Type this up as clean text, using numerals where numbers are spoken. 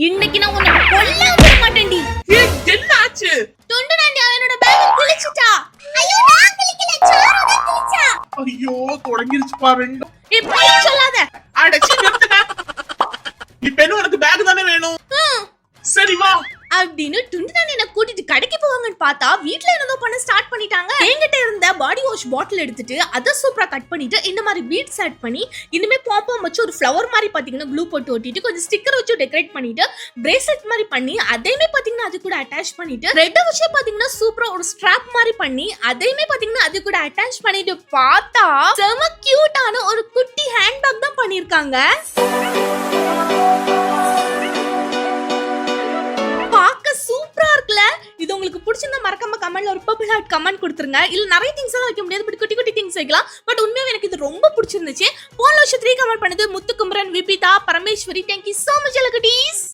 இன்னைக்கு நான் உன்னை கொல்ல விட மாட்டேன்டி. என்ன ஆச்சு? துண்டு நாண்டி அவனோட பேக் கிழிச்சிட்டா. ஐயோ நான் கிழிக்கல, சாரு தான் கிழிச்சா. ஐயோ தொடங்கிருச்சு பாரு. இப்படி சொல்லாத. அடச்சி நிறுத்துங்க. இப்ப என்ன உனக்கு பேக் தானே வேணும்? சரி வா அப்படின்னு துண்டுதான் என்ன கூட்டிட்டு கடைக்கு போவாங்கன்னு பார்த்தா வீட்ல என்னதோ பண்ண ஸ்டார்ட் பண்ணிட்டாங்க. என்கிட்ட இருந்த பாடி வாஷ் பாட்டில் எடுத்துட்டு அதை சூப்பரா கட் பண்ணிட்டு இந்த மாதிரி பீட்ஸ் ஆட் பண்ணி இனிமே பாப்பம் வச்சு ஒரு ஃப்ளவர் மாதிரி பாத்தீங்கன்னா க்ளூ போட்டு ஒட்டிட்டு கொஞ்சம் ஸ்டிக்கர் வச்சு டெக்கரேட் பண்ணிட்டு பிரேஸ்லெட் மாதிரி பண்ணி அதையுமே பாத்தீங்கன்னா அது கூட அட்டாச் பண்ணிட்டு ரெட் வச்சு பாத்தீங்கன்னா சூப்பரா ஒரு ஸ்ட்ராப் மாதிரி பண்ணி அதையுமே பாத்தீங்கன்னா அது கூட அட்டாச் பண்ணிட்டு பார்த்தா செம கியூட்டான ஒரு குட்டி ஹேண்ட்பேக் தான் பண்ணிருக்காங்க. சூப்பரா இருக்குல. இது உங்களுக்கு பிடிச்சிருந்தா மறக்காம கமெண்ட்ல ஒரு பர்பிள் ஹார்ட் கமெண்ட் கொடுத்துருங்க. இல்ல நிறைய திங்ஸ் எல்லாம் வைக்க முடியாது, பட் குட்டி குட்டி திங்ஸ் வைக்கலாம். பட் உண்மையாவே எனக்கு இது ரொம்ப பிடிச்சிருந்துச்சு. போன வருஷம் 3 கமெண்ட் பண்ணது Muthukumaran, Vibitha, Parameswari. Thank you so much எல்லா குட்டீஸ்.